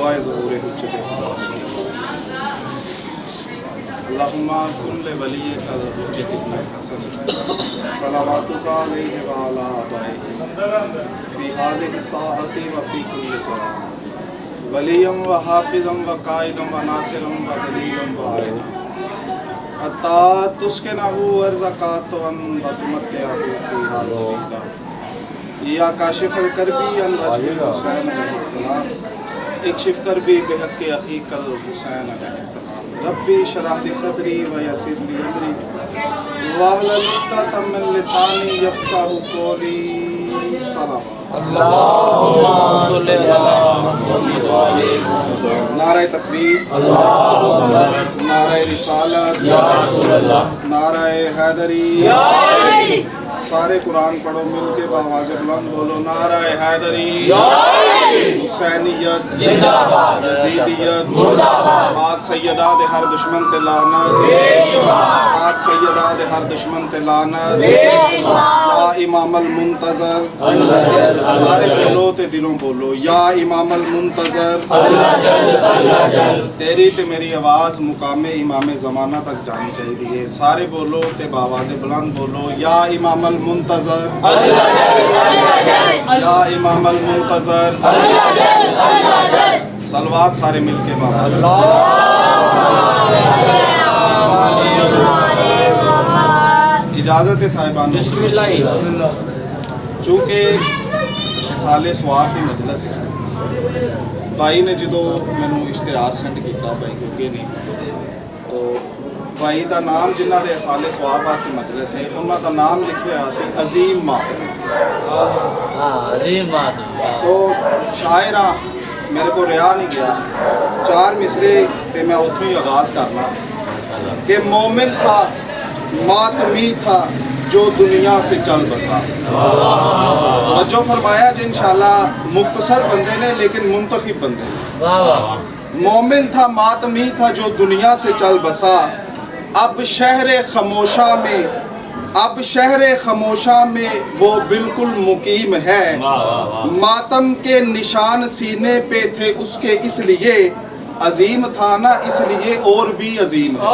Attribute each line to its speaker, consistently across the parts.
Speaker 1: دعائے ظہور حجت خدا نصیب اللہم کل ولی کا حجت ابن حسن صلواتک علیہ وعلی آبائہ فی ہذہ الساعۃ وفی کل ساعۃ ولیم و حافظم و قائدم و ناصرم و دلیلم و عائن حتی تسکنہو ارزقاتن و تمتعہو فیہا طویلا یا کاشف الکربی عن وجہ الحسین علیہ السلام اکشف کربی بحق اخیک الحسین علیہ السلام ربی اشرح لی صدری و یسر لی امری واحلل عقدۃ من لسانی یفقہوا قولی صلوات
Speaker 2: اللہم صلی اللہ
Speaker 1: نعرہ تکبیر نعرہ رسالت نعرہ حیدری سارے قرآن پڑھو مل کے بآواز بلند بولو نعرہ حیدری حسینیت یزیدیت پاک سیدہ دے ہر دشمن تے لعنت پاک سیدہ دے ہر دشمن تے لعنت یا امام المنتظر سارے بولو تے دلوں بولو یا امام المنتظر تیری تے میری آواز مقام امام زمانہ تک جانی چاہیے سارے بولو تے بآواز بلند بولو یا امام المنتظر یا امام المنتظر صلوات سارے مل کے بآواز اجازت ہے صاحبان
Speaker 2: بسم اللہ
Speaker 1: چونکہ سالے سواب کی مجلس ہے بھائی نے جدو مینوں اشتہار سینڈ کیتا بھائی کیونکہ نہیں تو بھائی دا نام جنہ دے سالے سواب واسطے مجلس ہے انہاں دا نام لکھیا سی عظیم ماہر
Speaker 2: عظیم ماہر
Speaker 1: تو شاعرہ میرے کو رہا نہیں گیا چار مصرے تے میں اتھوں ہی آغاز کرنا کہ مومن تھا ماتمی تھا جو دنیا سے چل بسا توجہ فرمایا جی انشاءاللہ مختصر بندے نے لیکن منتخب بندے نے مومن تھا ماتمی تھا جو دنیا سے چل بسا اب شہر خموشہ میں وہ بالکل مقیم ہے ماتم کے نشان سینے پہ تھے اس کے اس لیے عظیم تھا نا اس لیے اور بھی عظیم ہے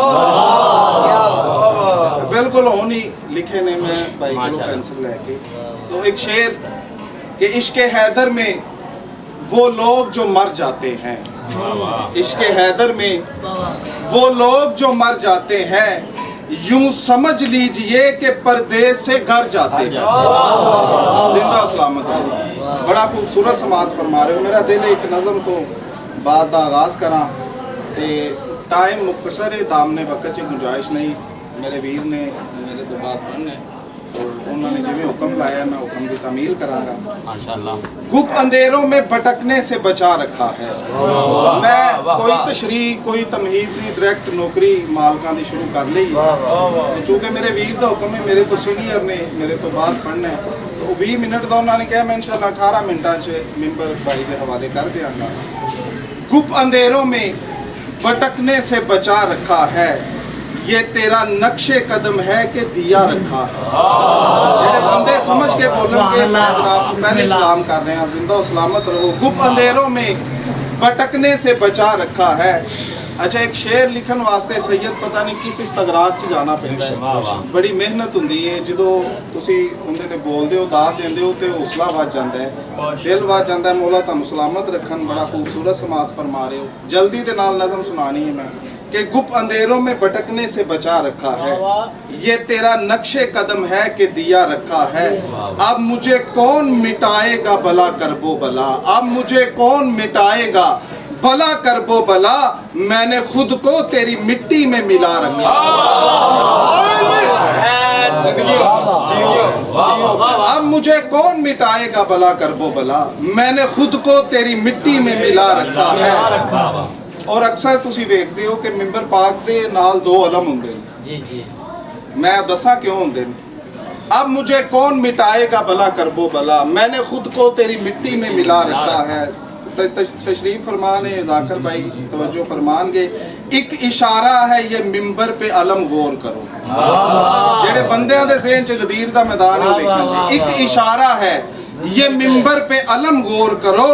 Speaker 1: بالکل ہونی لکھے نے میں بھائی کو پینسل لے کے تو ایک شعر کہ عشق حیدر میں وہ لوگ جو مر جاتے ہیں عشق حیدر میں وہ لوگ جو مر جاتے ہیں یوں سمجھ لیجئے کہ پردیس سے گھر جاتے ہیں زندہ سلامت ہے بڑا خوبصورت سماعت فرما رہے ہو میرا دل ایک نظم تو بعد دا آغاز کراں تے ٹائم مختصر ہے دامنے وقت چ گنجائش نہیں میرے ویر نے میرے تو بات پڑھنے تو انہوں نے جویں حکم لایا میں حکم کی تعمیل کراں گا ماشاءاللہ گپ اندھیروں میں بھٹکنے سے بچا رکھا ہے میں کوئی تشریح کوئی تمہید نہیں ڈائریکٹ نوکری مالکاں دی شروع کر لی چونکہ میرے ویر دا حکم ہے میرے تو سینئر نے میرے تو بعد پڑھنا ہے تو 20 منٹ دا انہوں نے کہا میں انشاءاللہ 18 منٹاں چ ممبر بھائی دے حوالے کر دیاں گا گپ اندھیروں میں بھٹکنے سے بچا رکھا ہے یہ تیرا نقش قدم ہے کہ دیا رکھا ہے میرے بندے سمجھ کے بولن کے میں جناب کو پہلے سلام کر رہے ہیں زندہ و سلامت رہو گپ اندھیروں میں بھٹکنے سے بچا رکھا ہے اچھا ایک شعر لکھن واسطے سید پتہ نہیں کس استغراق چ جانا پیندا ہے بڑی محنت ہوندی ہے جدو تسی اندے تے بول دیو داد دیندے ہو تے حوصلہ وج جاندا ہے دل وج جاندا ہے مولا تانوں سلامت رکھن بڑا خوبصورت سماعت فرما رہے ہو جلدی دے نال نظم سنانی ہے میں کہ گپ اندھیروں میں بھٹکنے سے بچا رکھا ہے یہ تیرا نقش قدم ہے کہ دیا رکھا ہے اب مجھے کون مٹائے گا بلا کربو بلا اب مجھے کون مٹائے گا بلا کربو بلا میں نے خود کو تیری مٹی میں ملا رکھا اب مجھے کون مٹائے گا بلا کربو بلا میں نے خود کو تیری مٹی میں ملا رکھا ہے اور اکثر تسی ویکھدے ہو کہ ممبر پاک دے نال دو علم ہوندے ہیں میں دساں کیوں ہوندے ہیں اب مجھے کون مٹائے گا بلا کربو بلا میں نے خود کو تیری مٹی میں ملا رکھا ہے تشریف فرمانے ذاکر بھائی توجہ فرمان گے ایک اشارہ ہے یہ ممبر پہ علم غور کرو جڑے بندیاں دے ذہن چ غدیر دا میدان ہے دیکھیں جی ایک اشارہ ہے یہ ممبر پہ علم غور کرو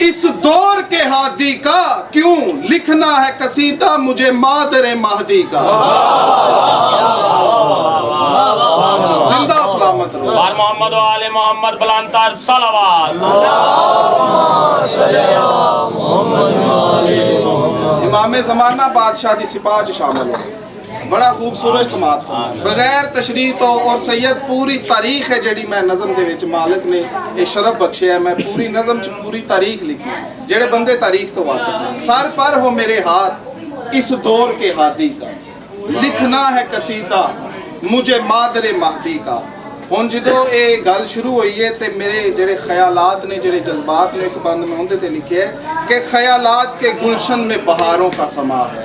Speaker 1: اس دور کے ہادی کا کیوں لکھنا ہے قصیدہ مجھے مادر مہدی کا. زندہ سلامت رہو.
Speaker 3: بار محمد و آل محمد بلندتر صلوات.
Speaker 1: امام زمانہ بادشاہ دی سپاہ چ شامل ہو. بڑا خوبصورت سماعت فرمایا بغیر تشریح تو. اور سید پوری تاریخ ہے جڑی میں نظم دے وچ مالک نے یہ شرف بخشیا ہے. میں پوری نظم چ پوری تاریخ لکھی جڑے بندے تاریخ تو واقف ہیں. سر پر ہو میرے ہاتھ اس دور کے ہادی کا لکھنا ہے قصیدہ مجھے مادر مہدی کا. ہن جدوں یہ گل شروع ہوئی ہے تے میرے جڑے خیالات نے جڑے جذبات نے ایک بند میں ہوندے تے لکھے ہے کہ خیالات کے گلشن میں بہاروں کا سما ہے.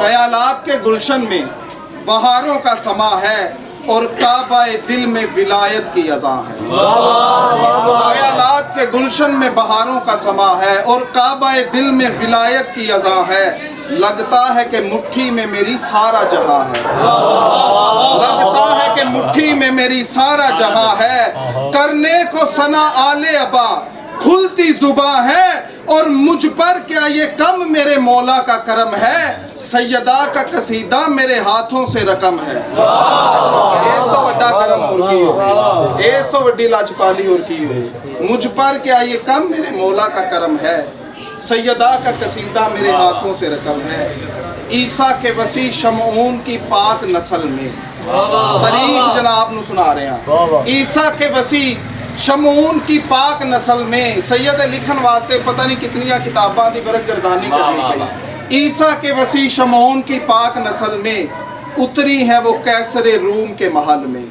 Speaker 1: خیالات کے گلشن میں بہاروں کا سما ہے اور کعبہ دل میں ولایت کی اذاں ہے. خیالات کے گلشن میں بہاروں کا سما ہے اور کعبہ دل میں ولایت کی اذاں ہے. لگتا ہے کہ مٹھی میں میری سارا جہاں ہے. لگتا ہے کہ مٹھی میں میری سارا جہاں ہے. کرنے کو ثنا آل ابا کھلتی زباں ہے اور مجھ پر کیا یہ کم میرے مولا کا کرم ہے. سیدہ کا قصیدہ میرے ہاتھوں سے رقم ہے. ایس تو وڈا کرم اور کی ہوئی, ایس تو وڈی لاجپالی اور کی ہوئی. مجھ پر کیا یہ کم میرے مولا کا کرم ہے. سیدہ کا قصیدہ میرے ہاتھوں سے رقم ہے. عیسیٰ کے وسیع شمعون کی پاک نسل میں تاریخ جناب نو سنا رہے ہیں. عیسیٰ کے وسیع شمعون کی پاک نسل میں سید لکھن واسطے پتہ نہیں کتنیاں کتاباں دی برگردانی کرنی پئی. عیسیٰ کے وسیع شمعون کی پاک نسل میں اتری ہے وہ کیسر روم کے محل میں.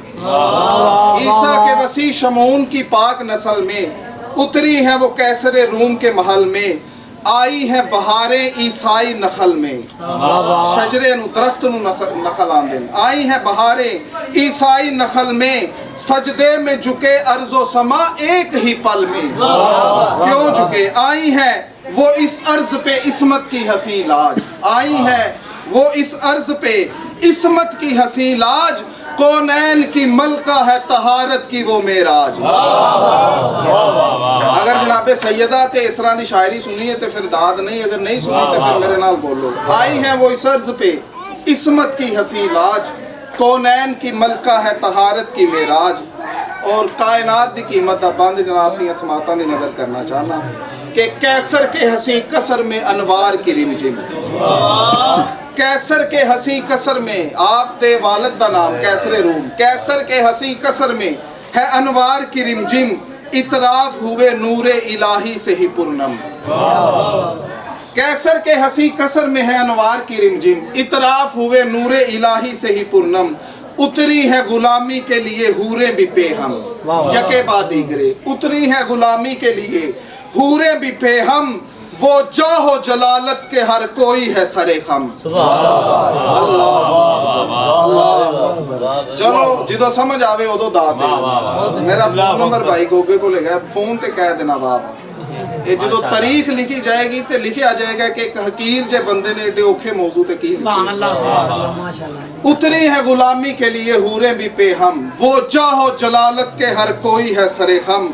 Speaker 1: عیسیٰ کے وسیع شمعون کی پاک نسل میں اتری ہے وہ کیسر روم کے محل میں. آئی ہے بہاریں عیسائی نخل میں. شجرے نو درخت نو نخل آندے. آئی ہے بہاریں عیسائی نخل میں سجدے میں جھکے ارض و سما ایک ہی پل میں. کیوں جھکے؟ آئی ہے وہ اس عرض پہ عصمت کی حسین لاج. آئی ہے وہ اس عرض پہ عصمت کی حسین لاج. کونین کی ملکہ ہے طہارت کی وہ معراج. اگر جناب سیدہ تے اس طرح دی شاعری سنی ہے تو پھر داد نہیں, اگر نہیں سنی تو پھر میرے نال بولو. آئی ہے وہ اس عرض پہ عصمت کی حسین لاج. کونین کی ملکہ ہے طہارت کی معراج. اور کائنات دی قیمت دا بند جناب دی اسماتاں دی نظر کرنا چاہنا کہ کیسر کے حسین قصر میں انوار کی رمجم. کیسر کے حسین قصر میں آپ دے والد دا نام کیسر روم. کیسر کے حسین قصر میں ہے انوار کی رمجم. اطراف ہوئے نور الہی سے ہی پرنم. کیسر کے حسین قصر میں ہے انوار کی رمجم. اطراف ہوئے نور الہی سے ہی پرنم. اتری ہے غلامی کے لیے حوریں بھی پہ ہم. یکے بعد دیگرے اتری ہے غلامی کے لیے حوریں بھی پہ ہم. وہ جاہ و جلالت کے ہر کوئی ہے سرے خم. چلو جدو سمجھ آوے ادو داد دے. میرا فون نمبر بھائی گوگے کو لے گیا, فون تے کہہ دینا باب. یہ جدو تاریخ لکھی جائے گی تے لکھے آ جائے گا کہ ایک حقیر جے بندے نے ایڈے اوکھے موضوع تے کی. اتری ہے غلامی کے لیے حوریں بھی پہ ہم. وہ جاہ و جلالت کے ہر کوئی ہے سرے خم.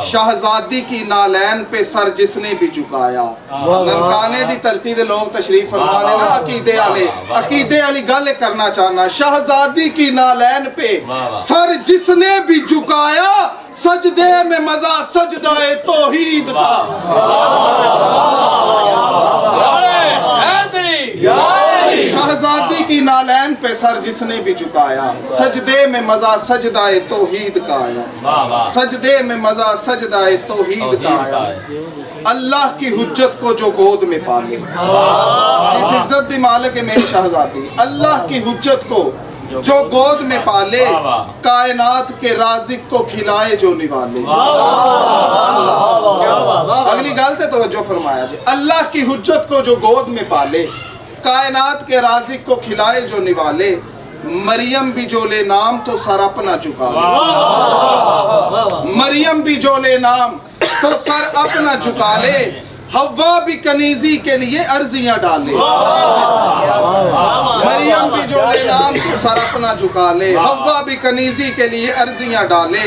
Speaker 1: شہزادی کی نالین پہ سر جس نے بھی جھکایا. ننکانے دی ترتی دے لوگ تشریف فرمانے نا عقیدے علی گل کرنا چاہنا. شہزادی کی نالین پہ سر جس نے بھی جھکایا. سجدے میں مزہ سجدہ توحید کا. شہزادی کی نالین پہ سر جس نے بھی جھکایا. سجدے میں مزہ سجدہ توحید کا آیا. سجدے میں مزہ سجدہ توحید کا آیا. اللہ کی حجت کو جو گود میں پالے. اس عزت دی مالک ہے میری شہزادی. اللہ کی حجت کو جو گود میں پالے. کائنات کے رازق کو کھلائے جو نوالے. اگلی گل تے توجہ فرمایا جی. اللہ کی حجت کو جو گود میں پالے. کائنات کے رازق کو کھلائے جو نوالے. مریم بھی جو لے نام تو سر اپنا جھکا لے. مریم بھی جو لے نام تو سر اپنا جھکا لے. حوا بھی کنیزی کے لیے عرضیاں ڈالے. مریم بھی جو لے نام تو سر اپنا جھکا لے. حوا بھی کنیزی کے لیے عرضیاں ڈالے.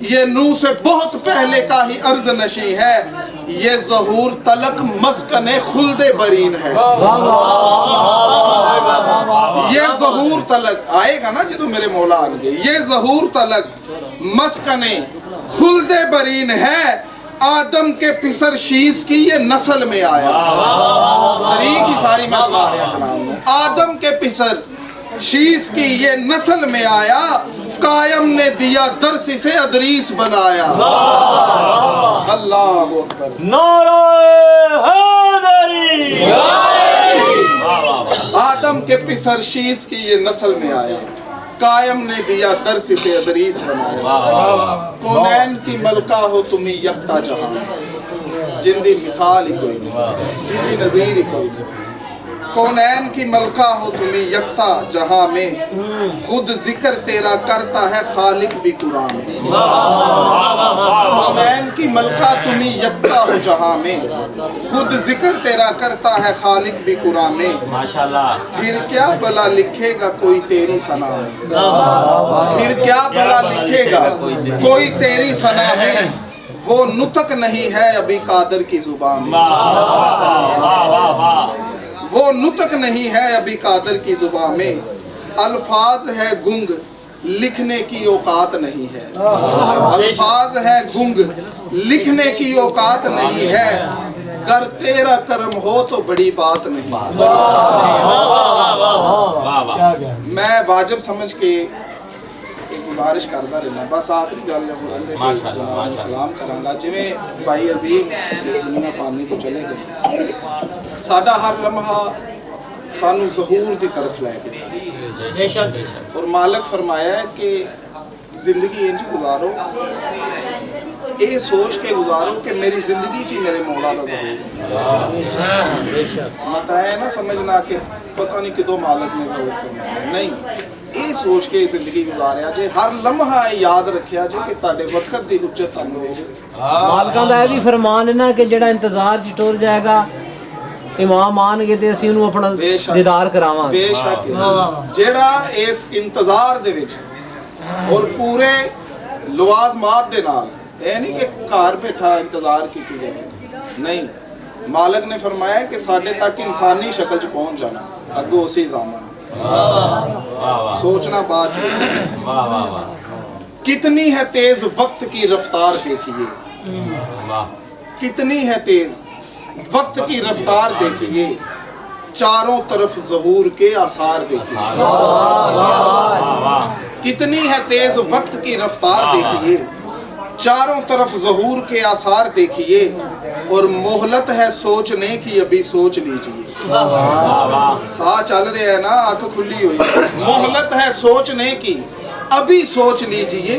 Speaker 1: یہ نو سے بہت پہلے کا ہی عرض نشیں ہے، یہ ظہور تلک مسکن خلد برین ہے۔ یہ ظہور تلک آئے گا نا جدو میرے مولا آنگے، یہ ظہور تلک مسکن خلد برین ہے، آدم کے پسر شیز کی یہ نسل میں آیا۔ طریق ہی ساری میں سنا رہا جناب، آدم کے پسر شیز کی یہ نسل میں آیا، قائم نے دیا درس سے ادریس بنایا۔ اللہ اکبر،
Speaker 2: نعرہ حیدری،
Speaker 1: آدم کے پسر شیز کی یہ نسل میں آیا، قائم نے دیا درس سے ادریس بنایا۔ کونین کی ملکہ ہو تمہیں یکتا جہاں، جندی مثال ہی کوئی نہیں، جندی نظیر ہی کوئی نہیں۔ کونین کی ملکہ ہو تمہیں یکتا جہاں میں، خود ذکر تیرا کرتا ہے خالق بھی قرآن میں۔ کونین کی ملکہ تمہیں یکتا ہو جہاں میں، خود ذکر تیرا کرتا ہے خالق بھی قرآن میں۔
Speaker 2: ماشاءاللہ،
Speaker 1: پھر کیا بلا لکھے گا کوئی تیری ثنا میں، پھر کیا بلا لکھے گا کوئی تیری ثنا میں، وہ نطق نہیں ہے ابھی قادر کی زبان میں، وہ نطق نہیں ہے ابھی قادر کی زبان میں، الفاظ ہے گنگ لکھنے کی اوقات نہیں ہے، الفاظ ہے گنگ لکھنے کی اوقات نہیں ہے، گر تیرا کرم ہو تو بڑی بات نہیں۔ میں واجب سمجھ کے ایک گزارش کرتا رہنا، بس آخری گل سلام کراں جی بھائی عظیم دنیا فانی کو چلے گئے، ساڈا ہر لمحہ سانو ظہور دی طرف لے گئے، اور مالک فرمایا ہے کہ زندگی انج گزارو، اے سوچ کے گزارو کہ میری زندگی چی میرے مولا دا ظہور مت ہے نہ سمجھنا کہ پتہ نہیں کدو مالک نے ظہور فرمایا، نہیں، اے سوچ کے زندگی گزاریا جے، ہر لمحہ یاد رکھیا جے کہ تاڑے وقت دی حجت تانوں ہے۔
Speaker 4: مالکاں دا بھی فرمان ہے نا کہ جڑا انتظار چ ٹر جائے گا امام آن گے تے اسی انہوں اپنا دیدار کراواں۔
Speaker 1: بے شک جیڑا اس انتظار دے وچ اور پورے لوازمات دے نال، اے نہیں کہ گھر بیٹھا انتظار کیتی جائے، نہیں، مالک نے فرمایا کہ ساڈے تک انسانی شکل چ پہنچ جانا، اگوں اسی زمان سوچنا بات کتنی ہے تیز وقت کی رفتار دیکھیے، کتنی ہے تیز وقت کی رفتار دیکھیے، چاروں طرف ظہور کے آثار دیکھیے، کتنی ہے تیز وقت کی رفتار دیکھیے، چاروں طرف ظہور کے آثار دیکھیے، اور مہلت ہے سوچنے کی ابھی سوچ لیجئے۔ ساتھ چل رہے ہیں نا، آنکھ کھلی ہوئی، مہلت ہے سوچنے کی ابھی سوچ لیجئے،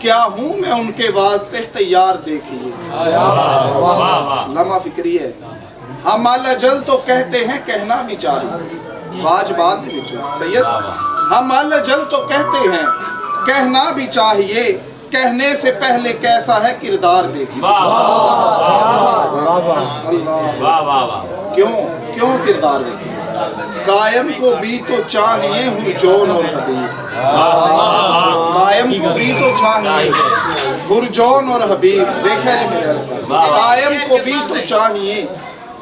Speaker 1: کیا ہوں میں ان کے واسطے تیار دیکھیے۔ لمحہ فکری ہے، ہم الاجل تو کہتے ہیں کہنا بھی چاہیے، واجبات بھی سید، ہم الاجل تو کہتے ہیں کہنا بھی چاہیے، کہنے سے پہلے کیسا ہے کردار دیکھیے۔ کیوں کردار دیکھیے؟ قائم کو بھی تو چاہیے ہرجون اور حبیب، قائم کو بھی تو چاہیے ہرجون اور حبیب، دیکھا جی میرے الفاظ، قائم کو بھی تو چاہیے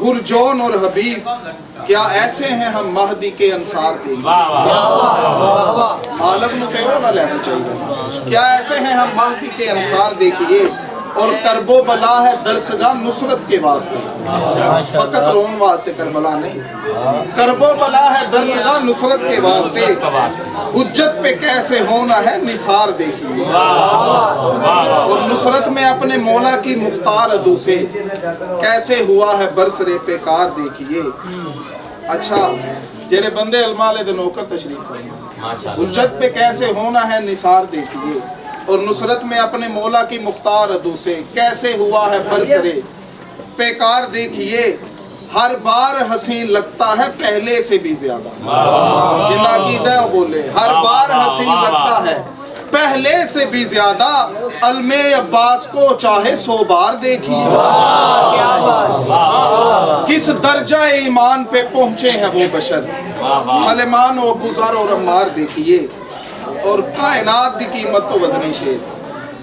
Speaker 1: ہرجون اور حبیب، کیا ایسے ہیں ہم مہدی کے انصار دیکھیں، عالم نو تے او نہ لینا چاہیے، کیا ایسے ہیں ہم مہدی کے انصار دیکھیے، اور کرب و بلا ہے درسگاہ نصرت کے واسطے، فقط رون واسطے کربلا نہیں، کرب و بلا ہے درسگاہ نصرت کے واسطے، حجت پہ کیسے ہونا ہے نثار دیکھیے، اور نصرت میں اپنے مولا کی مختار ادو سے کیسے ہوا ہے برسر پیکار دیکھیے۔ اچھا جڑے بندے علماء دے نوکر تشریف ہیں، حجت پہ کیسے ہونا ہے نثار دیکھیے، اور نصرت میں اپنے مولا کی مختار ادو سے کیسے ہوا ہے برسرے پیکار دیکھیے، ہر بار حسین لگتا ہے پہلے سے بھی زیادہ، جنہ عقیدہ بولے ہر بار حسین لگتا ہے پہلے سے بھی زیادہ، علم عباس کو چاہے 100 بار دیکھیے، کس درجہ ایمان پہ پہنچے ہیں وہ بشر، سلیمان و ابو ذر اور عمار دیکھیے، اور کائنات دی قیمت تو وزنی شیر،